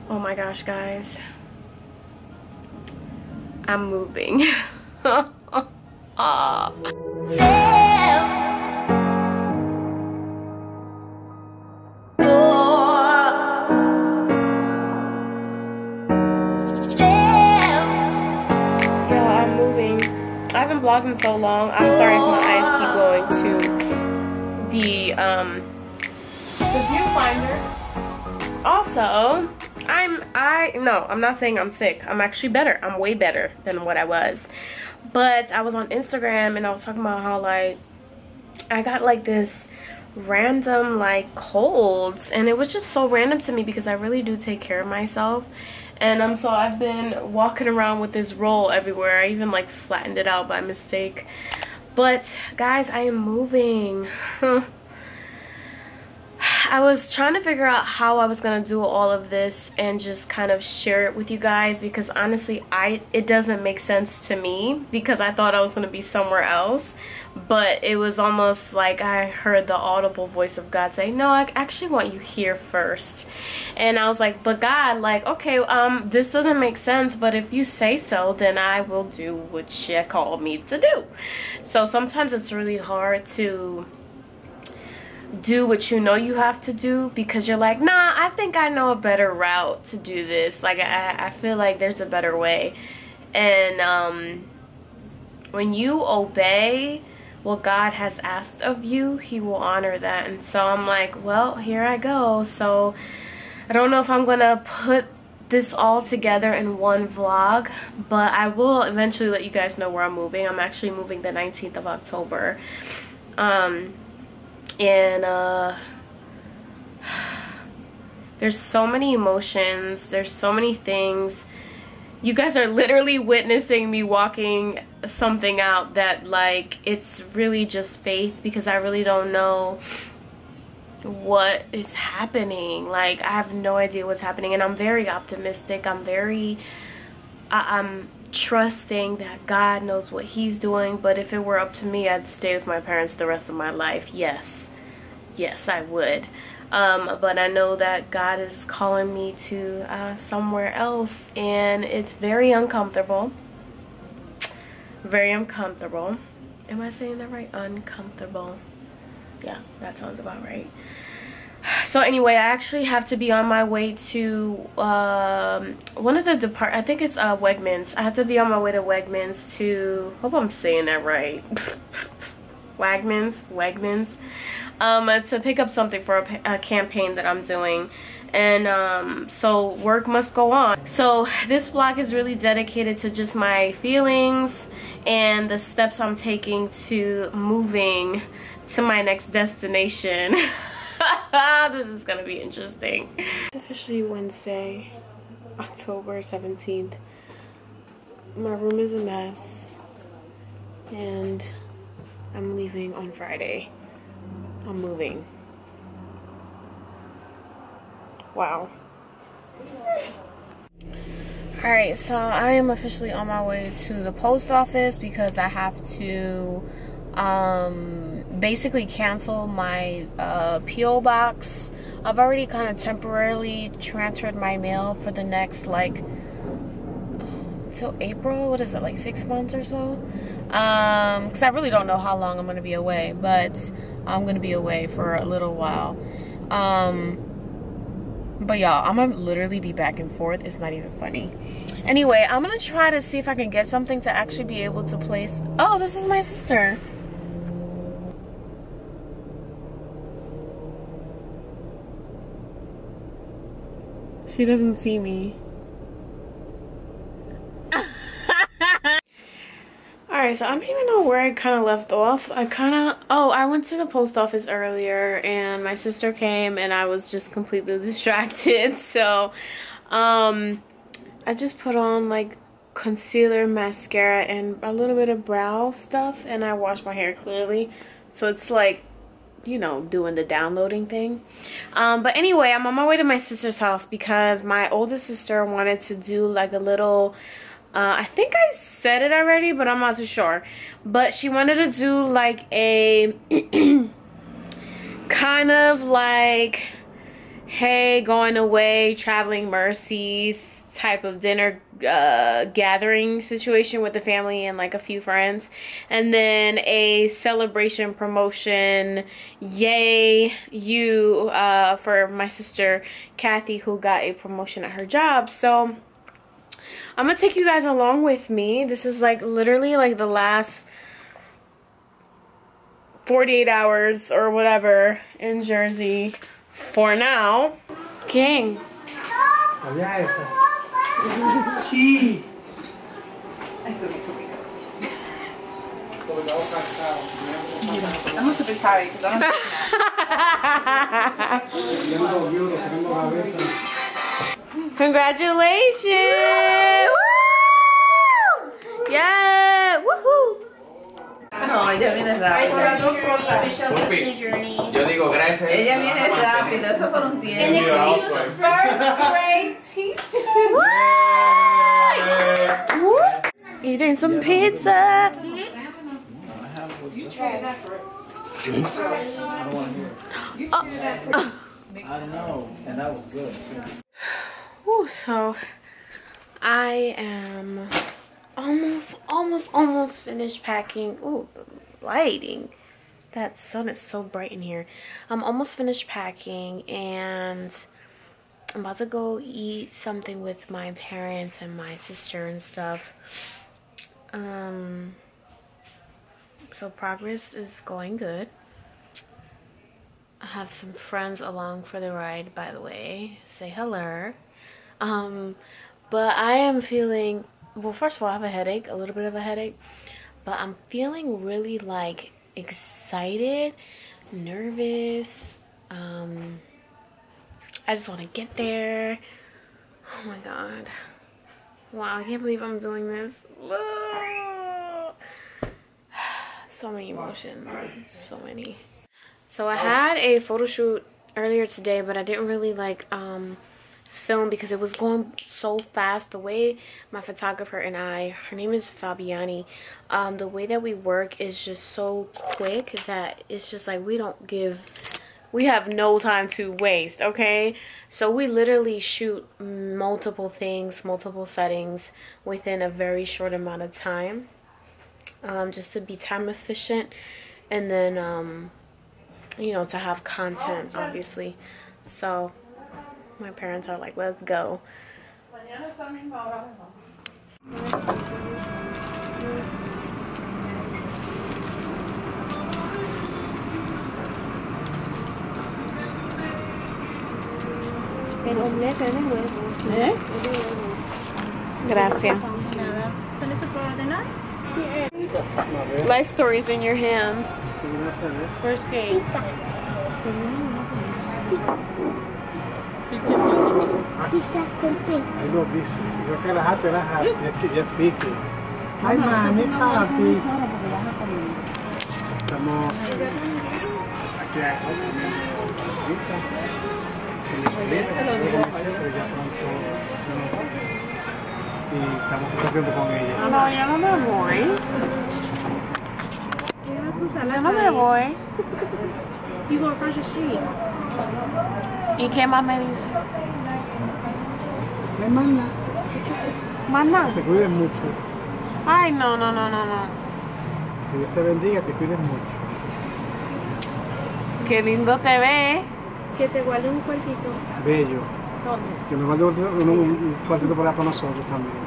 Oh my gosh, guys. I'm moving. Ah. I'm moving. I haven't vlogged in so long. I'm sorry if my eyes keep going to the viewfinder. Also, I'm not saying I'm sick. I'm actually better. I'm way better than what I was. But I was on Instagram and I was talking about how like I got like this random like colds, and it was just so random to me because I really do take care of myself. And so I've been walking around with this roll everywhere. I even like flattened it out by mistake. But guys, I am moving. I was trying to figure out how I was gonna do all of this and just kind of share it with you guys, because honestly it doesn't make sense to me, because I thought I was gonna be somewhere else. But it was almost like I heard the audible voice of God say, no, I actually want you here first. And I was like, but God, like, okay, this doesn't make sense, but if you say so, then I will do what you called me to do. So sometimes it's really hard to do what you know you have to do, because you're like, nah, I think I know a better route to do this. Like, I feel like there's a better way. And when you obey what God has asked of you, he will honor that. And so I'm like, well, here I go. So I don't know if I'm gonna put this all together in one vlog, but I will eventually let you guys know where I'm moving. I'm actually moving the 19th of October. There's so many emotions, there's so many things. You guys are literally witnessing me walking something out that, like, it's really just faith, because I really don't know what is happening. Like, I have no idea what's happening, and I'm very optimistic. I'm trusting that God knows what he's doing. But if it were up to me, I'd stay with my parents the rest of my life. Yes, I would. But I know that God is calling me to somewhere else, and it's very uncomfortable. Very uncomfortable. Am I saying that right? Uncomfortable. Yeah, that sounds about right. So anyway, I actually have to be on my way to one of the I think it's Wegmans. I have to be on my way to Wegmans to, hope I'm saying that right. Wegmans. To pick up something for a campaign that I'm doing. And so work must go on. So this vlog is really dedicated to just my feelings and the steps I'm taking to moving to my next destination. This is gonna be interesting. It's officially Wednesday, October 17th. My room is a mess, and I'm leaving on Friday. I'm moving. Wow. Alright, so I am officially on my way to the post office because I have to basically cancel my P.O. box. I've already kind of temporarily transferred my mail for the next, like, till April. What is it, like 6 months or so? Because I really don't know how long I'm going to be away, but I'm going to be away for a little while. But y'all, I'm going to literally be back and forth. It's not even funny. Anyway, I'm going to try to see if I can get something to actually be able to place. Oh, this is my sister. She doesn't see me. Alright, so I don't even know where I kind of left off. I went to the post office earlier and my sister came and I was just completely distracted. So, I just put on like concealer, mascara, and a little bit of brow stuff, and I washed my hair clearly. So it's like, you know, doing the downloading thing. But anyway, I'm on my way to my sister's house because my oldest sister wanted to do like a little, I think I said it already, but I'm not too sure. But she wanted to do like a kind of like hey, going away, traveling mercies type of dinner gathering situation with the family and like a few friends, and then a celebration promotion, yay you, for my sister Kathy, who got a promotion at her job. So I'm gonna take you guys along with me. This is like literally like the last 48 hours or whatever in Jersey for now. King. Sí. I'm super tired because I don't. Congratulations! Woo! Yeah! Woohoo! No, ella viene rápido. Yo digo gracias. Ella viene rápido, eso por un tiempo. An excuse first grade teacher. Woo! Eating some pizza. I don't know, and that was good. Ooh, so I am almost finished packing. Ooh, lighting. That sun is so bright in here. I'm almost finished packing, and I'm about to go eat something with my parents and my sister and stuff. So progress is going good. I have some friends along for the ride, by the way. Say hello. But I am feeling, well, first of all, I have a headache, a little bit of a headache, but I'm feeling really like excited, nervous. I just want to get there. Oh my god. Wow, I can't believe I'm doing this. So many emotions, so many. So I had a photo shoot earlier today, but I didn't really like film because it was going so fast. The way my photographer and I, her name is Fabiani, the way that we work is just so quick that it's just like we have no time to waste, okay? So we literally shoot multiple things, multiple settings within a very short amount of time, just to be time efficient, and then you know, to have content, obviously. So my parents are like, let's go. El omelette de huevo. ¿Eh? Gracias. ¿Son eso para ordenar? Life stories in your hands. First game. Ahí lo dice. Yo que las ya pique. Ay, mami, papi. Estamos aquí y estamos compartiendo con ella. No, yo no me voy. Yo no me voy. You go across the street. ¿Y qué más me dice? No hay más nada. Más nada. Te cuides mucho. Ay, no. Que Dios te bendiga, te cuides mucho. Qué lindo te ve. Que te guarde un cuartito. Bello. ¿Dónde? Que me guarde un cuartito para nosotros también.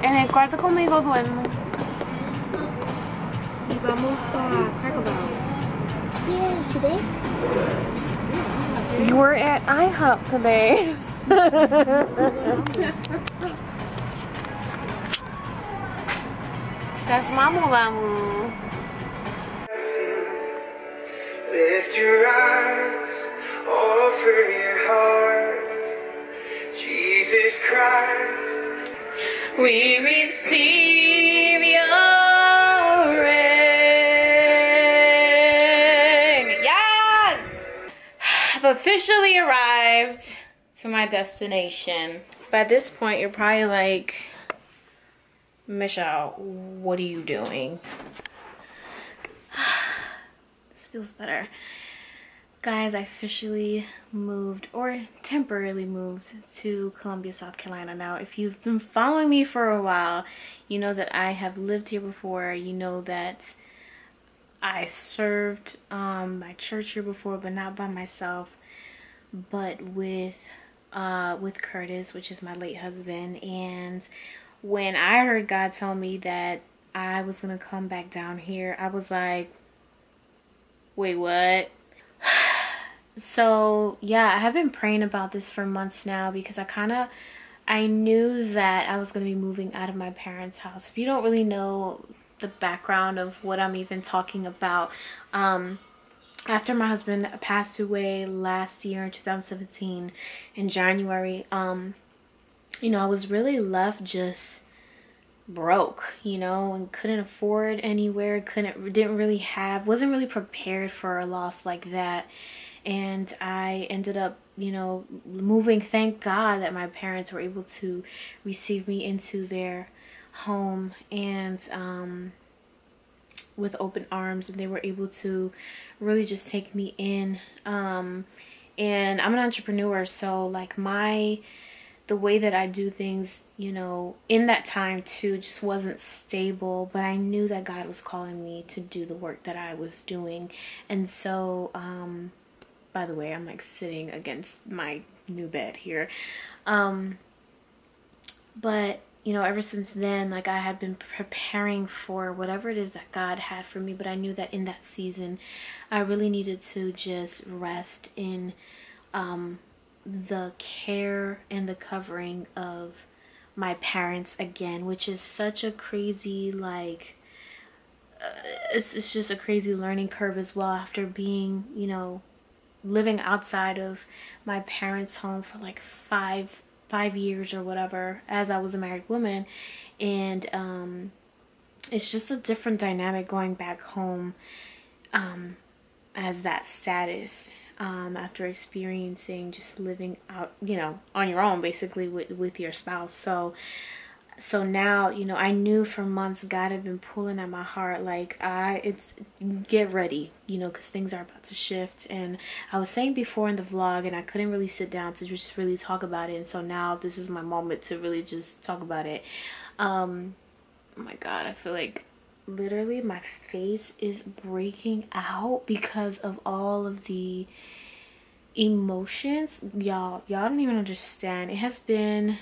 En el cuarto conmigo duermo. Y vamos a Cracker Barrel. Yeah, today? You were at IHOP today. That's Mamu Lamu. Lift your eyes, offer your heart, Jesus Christ. We receive your ring. Yes! I've officially arrived to my destination. By this point, you're probably like, Michelle, what are you doing? This feels better. Guys, I officially moved, or temporarily moved, to Columbia, South Carolina. Now, if you've been following me for a while, you know that I have lived here before. You know that I served my church here before, but not by myself, but with Curtis, which is my late husband. And when I heard God tell me that I was gonna come back down here, I was like, wait, what? So yeah, I have been praying about this for months now, because I knew that I was going to be moving out of my parents' house. If you don't really know the background of what I'm even talking about, after my husband passed away last year in 2017 in January, you know, I was really left just broke, you know, and couldn't afford anywhere, wasn't really prepared for a loss like that. And I ended up, you know, moving. Thank God that my parents were able to receive me into their home, and with open arms, and they were able to really just take me in. And I'm an entrepreneur, so like the way that I do things, you know, in that time too, just wasn't stable, but I knew that God was calling me to do the work that I was doing. And so, by the way, I'm like sitting against my new bed here. But, you know, ever since then, like, I had been preparing for whatever it is that God had for me. But I knew that in that season, I really needed to just rest in the care and the covering of my parents again, which is such a crazy, like, it's just a crazy learning curve as well, after being, you know, living outside of my parents' home for like five years or whatever, as I was a married woman. And it's just a different dynamic going back home as that status, after experiencing just living out, you know, on your own, basically, with your spouse. So now, you know, I knew for months God had been pulling at my heart, like, get ready, you know, because things are about to shift. And I was saying before in the vlog, and I couldn't really sit down to just really talk about it. And so now this is my moment to really just talk about it. Oh my God, I feel like literally my face is breaking out because of all of the emotions. Y'all don't even understand. It has been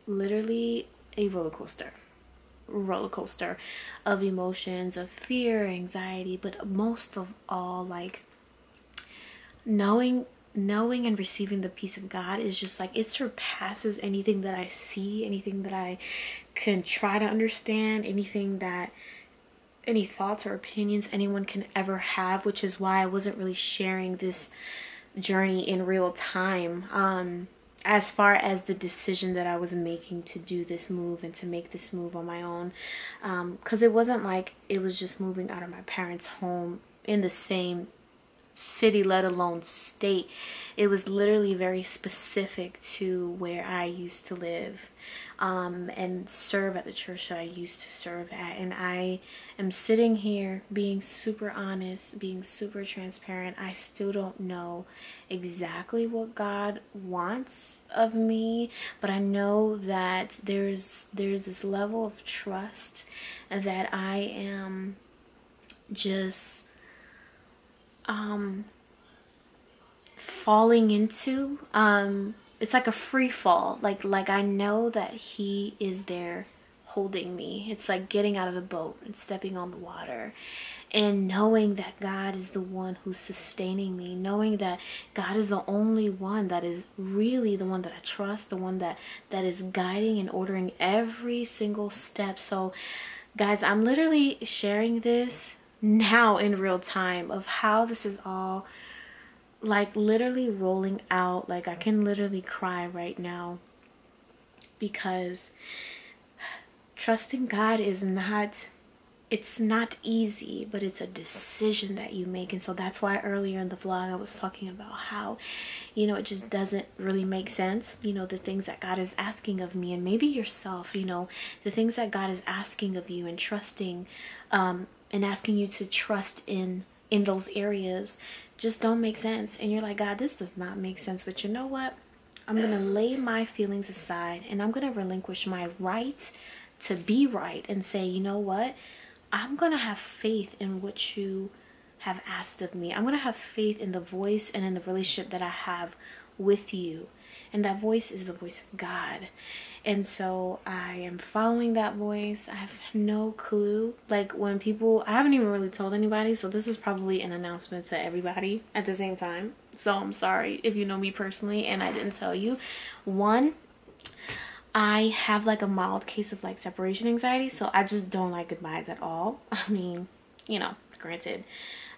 literally a roller coaster of emotions, of fear, anxiety, but most of all, like, knowing and receiving the peace of God is just like, it surpasses anything that I see, anything that I can try to understand, any thoughts or opinions anyone can ever have, which is why I wasn't really sharing this journey in real time. As far as the decision that I was making to do this move and to make this move on my own, because it wasn't like it was just moving out of my parents' home in the same city, let alone state. It was literally very specific to where I used to live, and serve at the church that I used to serve at. And I am sitting here being super honest, being super transparent. I still don't know exactly what God wants of me, but I know that there's this level of trust that I am just falling into. It's like a free fall. Like I know that He is there holding me. It's like getting out of the boat and stepping on the water, and knowing that God is the one who's sustaining me, knowing that God is the only one that is really the one that I trust, the one that is guiding and ordering every single step. So guys, I'm literally sharing this now in real time of how this is all, like, literally rolling out. Like, I can literally cry right now, because trusting God is not, it's not easy, but it's a decision that you make. And so that's why earlier in the vlog I was talking about how, you know, it just doesn't really make sense, you know, the things that God is asking of me, and maybe yourself, you know, the things that God is asking of you, and trusting, and asking you to trust in those areas. just don't make sense. And you're like, God, this does not make sense. But you know what? I'm going to lay my feelings aside and I'm going to relinquish my right to be right and say, you know what? I'm going to have faith in what you have asked of me. I'm going to have faith in the voice and in the relationship that I have with you. And that voice is the voice of God. And so I am following that voice. I have no clue. Like when people, I haven't even really told anybody. So this is probably an announcement to everybody at the same time. So I'm sorry if you know me personally and I didn't tell you. One, I have like a mild case of like separation anxiety. So I just don't like goodbyes at all. I mean, you know, granted,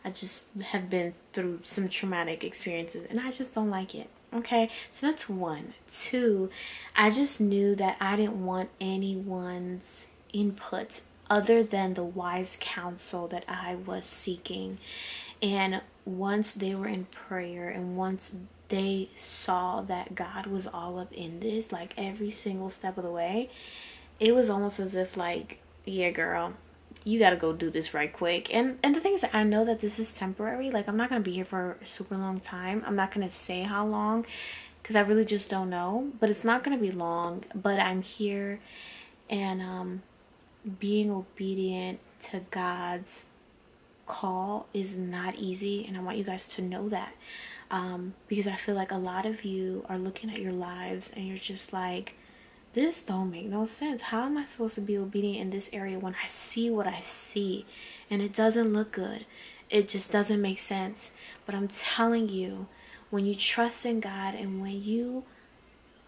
I just have been through some traumatic experiences and I just don't like it. Okay, so that's one. Two, I just knew that I didn't want anyone's input other than the wise counsel that I was seeking. And once they were in prayer and once they saw that God was all up in this, like every single step of the way, it was almost as if like, yeah, girl, you gotta go do this right quick. And the thing is that I know that this is temporary. Like I'm not gonna be here for a super long time. I'm not gonna say how long because I really just don't know, but it's not gonna be long. But I'm here and being obedient to God's call is not easy, and I want you guys to know that because I feel like a lot of you are looking at your lives and you're just like, this don't make no sense. How am I supposed to be obedient in this area when I see what I see and it doesn't look good? It just doesn't make sense. But I'm telling you, when you trust in God and when you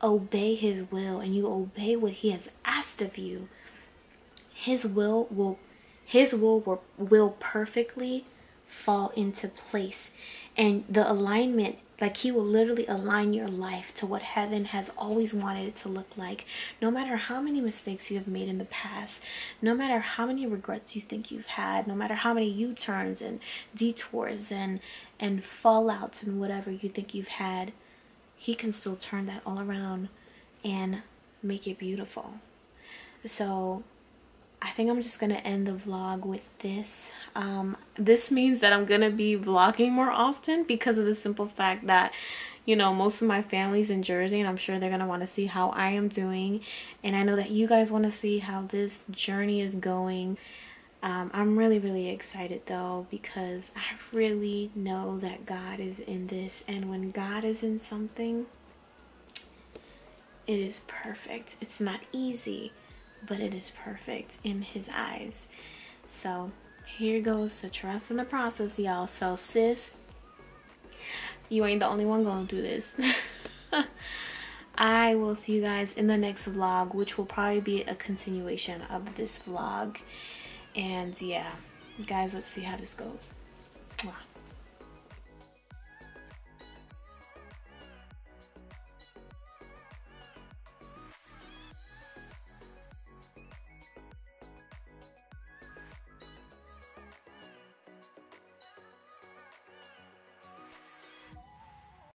obey his will and you obey what he has asked of you, his will will perfectly fall into place. And the alignment, like he will literally align your life to what heaven has always wanted it to look like. No matter how many mistakes you have made in the past, no matter how many regrets you think you've had, no matter how many U-turns and detours and fallouts and whatever you think you've had, he can still turn that all around and make it beautiful. So I think I'm just going to end the vlog with this. This means that I'm going to be vlogging more often because of the simple fact that, you know, most of my family's in Jersey and I'm sure they're going to want to see how I am doing. And I know that you guys want to see how this journey is going. I'm really, really excited though because I really know that God is in this. And when God is in something, it is perfect. It's not easy, but it is perfect in his eyes. So here goes to trust in the process, y'all. So sis, you ain't the only one going through this. I will see you guys in the next vlog, which will probably be a continuation of this vlog. And yeah, guys, let's see how this goes. Wow.